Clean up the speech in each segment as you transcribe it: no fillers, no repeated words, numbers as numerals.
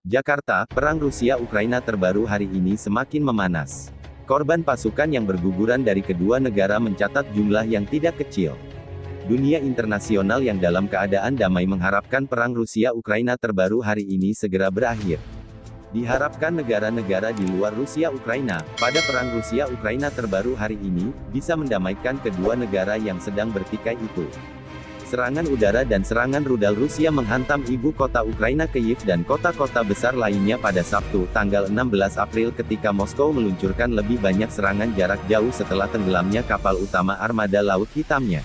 Jakarta, perang Rusia-Ukraina terbaru hari ini semakin memanas. Korban pasukan yang berguguran dari kedua negara mencatat jumlah yang tidak kecil. Dunia internasional yang dalam keadaan damai mengharapkan perang Rusia-Ukraina terbaru hari ini segera berakhir. Diharapkan negara-negara di luar Rusia-Ukraina, pada perang Rusia-Ukraina terbaru hari ini, bisa mendamaikan kedua negara yang sedang bertikai itu. Serangan udara dan serangan rudal Rusia menghantam ibu kota Ukraina Kyiv dan kota-kota besar lainnya pada Sabtu, tanggal 16 April ketika Moskow meluncurkan lebih banyak serangan jarak jauh setelah tenggelamnya kapal utama armada Laut Hitamnya.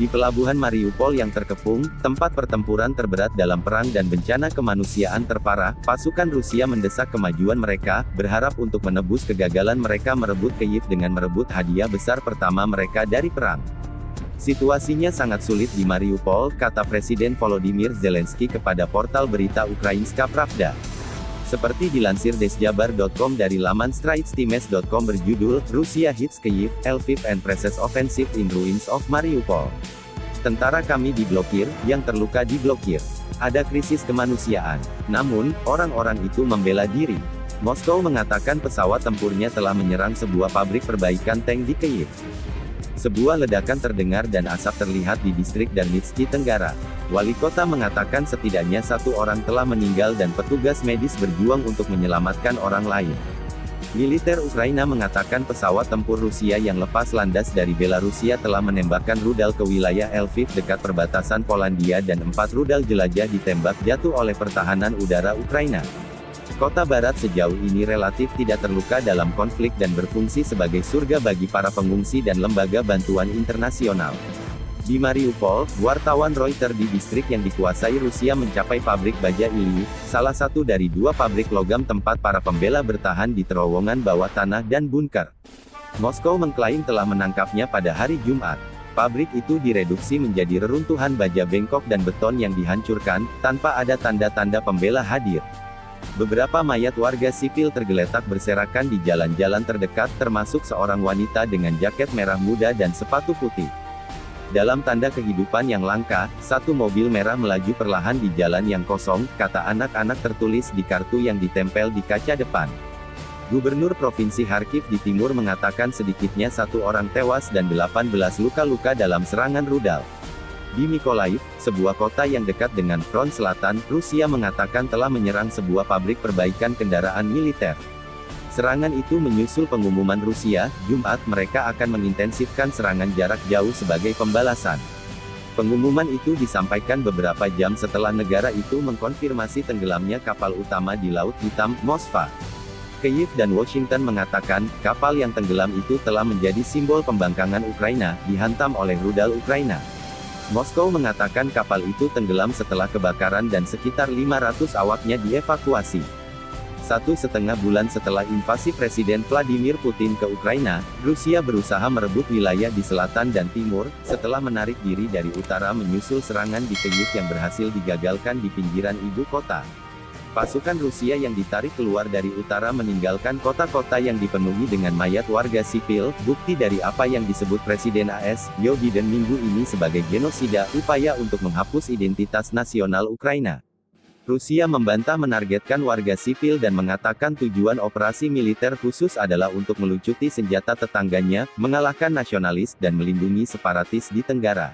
Di pelabuhan Mariupol yang terkepung, tempat pertempuran terberat dalam perang dan bencana kemanusiaan terparah, pasukan Rusia mendesak kemajuan mereka, berharap untuk menebus kegagalan mereka merebut Kyiv dengan merebut hadiah besar pertama mereka dari perang. Situasinya sangat sulit di Mariupol, kata Presiden Volodymyr Zelensky kepada portal berita Ukrainska Pravda. Seperti dilansir desjabar.com dari laman straitstimes.com berjudul, Rusia hits Kyiv, Lviv and presses offensive in ruins of Mariupol. Tentara kami diblokir, yang terluka diblokir. Ada krisis kemanusiaan. Namun, orang-orang itu membela diri. Moskow mengatakan pesawat tempurnya telah menyerang sebuah pabrik perbaikan tank di Kyiv. Sebuah ledakan terdengar dan asap terlihat di distrik Darnitsky Tenggara. Wali kota mengatakan setidaknya satu orang telah meninggal dan petugas medis berjuang untuk menyelamatkan orang lain. Militer Ukraina mengatakan pesawat tempur Rusia yang lepas landas dari Belarusia telah menembakkan rudal ke wilayah Lviv dekat perbatasan Polandia dan 4 rudal jelajah ditembak jatuh oleh pertahanan udara Ukraina. Kota barat sejauh ini relatif tidak terluka dalam konflik dan berfungsi sebagai surga bagi para pengungsi dan lembaga bantuan internasional. Di Mariupol, wartawan Reuters di distrik yang dikuasai Rusia mencapai pabrik baja Ilyiv, salah satu dari 2 pabrik logam tempat para pembela bertahan di terowongan bawah tanah dan bunker. Moskow mengklaim telah menangkapnya pada hari Jumat. Pabrik itu direduksi menjadi reruntuhan baja bengkok dan beton yang dihancurkan, tanpa ada tanda-tanda pembela hadir. Beberapa mayat warga sipil tergeletak berserakan di jalan-jalan terdekat, termasuk seorang wanita dengan jaket merah muda dan sepatu putih. Dalam tanda kehidupan yang langka, satu mobil merah melaju perlahan di jalan yang kosong, kata anak-anak tertulis di kartu yang ditempel di kaca depan. Gubernur Provinsi Kharkiv di timur mengatakan sedikitnya 1 orang tewas dan 18 luka-luka dalam serangan rudal. Di Mykolaiv, sebuah kota yang dekat dengan front selatan, Rusia mengatakan telah menyerang sebuah pabrik perbaikan kendaraan militer. Serangan itu menyusul pengumuman Rusia, Jumat mereka akan mengintensifkan serangan jarak jauh sebagai pembalasan. Pengumuman itu disampaikan beberapa jam setelah negara itu mengkonfirmasi tenggelamnya kapal utama di Laut Hitam, Moskva. Kyiv dan Washington mengatakan, kapal yang tenggelam itu telah menjadi simbol pembangkangan Ukraina, dihantam oleh rudal Ukraina. Moskow mengatakan kapal itu tenggelam setelah kebakaran dan sekitar 500 awaknya dievakuasi. 1,5 bulan setelah invasi Presiden Vladimir Putin ke Ukraina, Rusia berusaha merebut wilayah di selatan dan timur, setelah menarik diri dari utara menyusul serangan di Kyiv yang berhasil digagalkan di pinggiran ibu kota. Pasukan Rusia yang ditarik keluar dari utara meninggalkan kota-kota yang dipenuhi dengan mayat warga sipil, bukti dari apa yang disebut Presiden AS, Joe Biden minggu ini sebagai genosida, upaya untuk menghapus identitas nasional Ukraina. Rusia membantah menargetkan warga sipil dan mengatakan tujuan operasi militer khusus adalah untuk melucuti senjata tetangganya, mengalahkan nasionalis, dan melindungi separatis di Tenggara.